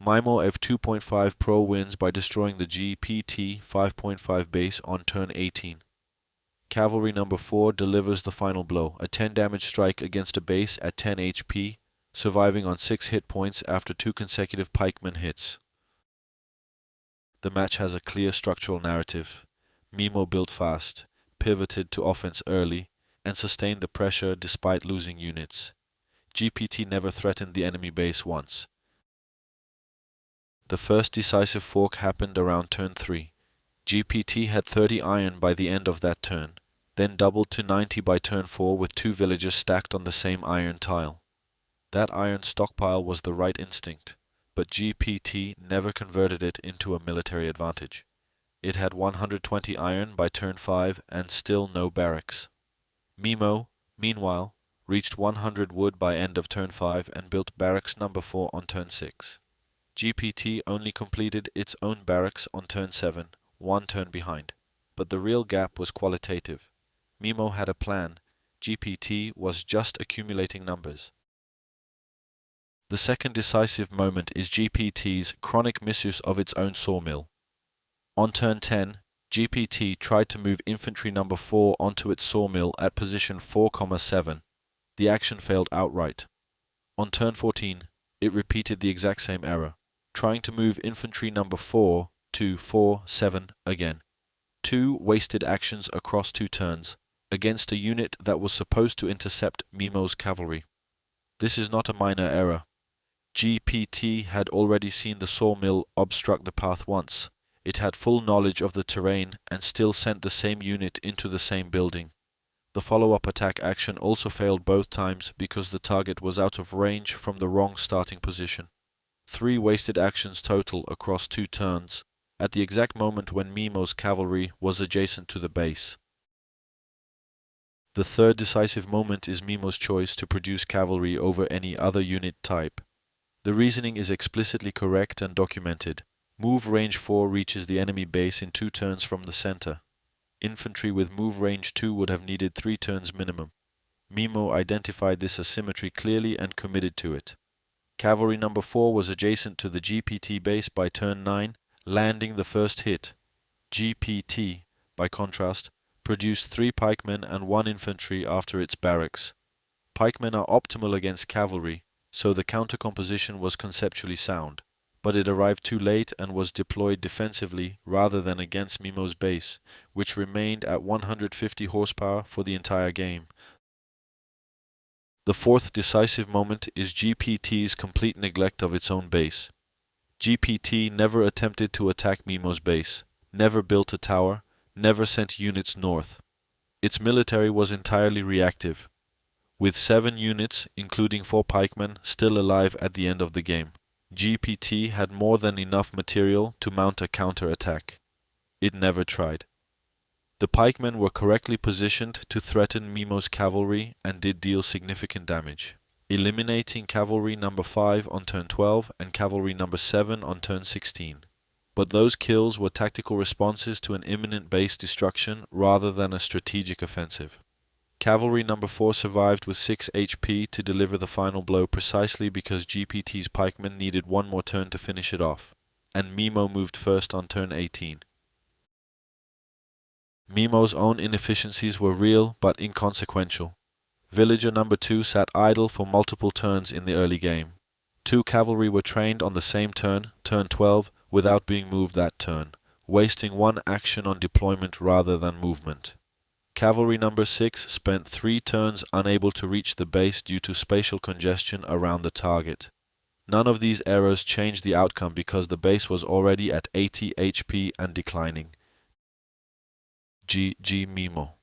Mimo 2.5 Pro wins by destroying the GPT 5.5 base on turn 18. Cavalry number 4 delivers the final blow, a 10 damage strike against a base at 10 HP, surviving on 6 hit points after 2 consecutive pikemen hits. The match has a clear structural narrative. Mimo built fast, pivoted to offense early, and sustained the pressure despite losing units. GPT never threatened the enemy base once. The first decisive fork happened around turn 3. GPT had 30 iron by the end of that turn, then doubled to 90 by turn 4 with 2 villagers stacked on the same iron tile. That iron stockpile was the right instinct, but GPT never converted it into a military advantage. It had 120 iron by turn 5 and still no barracks. Mimo, meanwhile, reached 100 wood by end of turn 5 and built barracks number 4 on turn 6. GPT only completed its own barracks on turn 7, 1 turn behind. But the real gap was qualitative. Mimo had a plan. GPT was just accumulating numbers. The second decisive moment is GPT's chronic misuse of its own sawmill. On turn 10, GPT tried to move infantry number 4 onto its sawmill at position 4,7. The action failed outright. On turn 14, it repeated the exact same error, trying to move infantry number 4 to 4,7 again. 2 wasted actions across 2 turns, against a unit that was supposed to intercept Mimo's cavalry. This is not a minor error. GPT had already seen the sawmill obstruct the path once. It had full knowledge of the terrain and still sent the same unit into the same building. The follow-up attack action also failed both times because the target was out of range from the wrong starting position. 3 wasted actions total across 2 turns, at the exact moment when Mimo's cavalry was adjacent to the base. The third decisive moment is Mimo's choice to produce cavalry over any other unit type. The reasoning is explicitly correct and documented. Move range 4 reaches the enemy base in 2 turns from the center. Infantry with move range 2 would have needed 3 turns minimum. Mimo identified this asymmetry clearly and committed to it. Cavalry number 4 was adjacent to the GPT base by turn 9, landing the first hit. GPT, by contrast, produced 3 pikemen and 1 infantry after its barracks. Pikemen are optimal against cavalry, so the counter composition was conceptually sound, but it arrived too late and was deployed defensively rather than against Mimo's base, which remained at 150 horsepower for the entire game. The fourth decisive moment is GPT's complete neglect of its own base. GPT never attempted to attack Mimo's base, never built a tower, never sent units north. Its military was entirely reactive, with 7 units, including 4 pikemen, still alive at the end of the game. GPT had more than enough material to mount a counter-attack. It never tried. The pikemen were correctly positioned to threaten Mimo's cavalry and did deal significant damage, eliminating cavalry number 5 on turn 12 and cavalry number 7 on turn 16. But those kills were tactical responses to an imminent base destruction rather than a strategic offensive. Cavalry number 4 survived with 6 HP to deliver the final blow precisely because GPT's pikemen needed 1 more turn to finish it off, and Mimo moved first on turn 18. Mimo's own inefficiencies were real but inconsequential. Villager number 2 sat idle for multiple turns in the early game. 2 cavalry were trained on the same turn, turn 12, without being moved that turn, wasting 1 action on deployment rather than movement. Cavalry number 6 spent 3 turns unable to reach the base due to spatial congestion around the target. None of these errors changed the outcome because the base was already at 80 HP and declining. GG Mimo.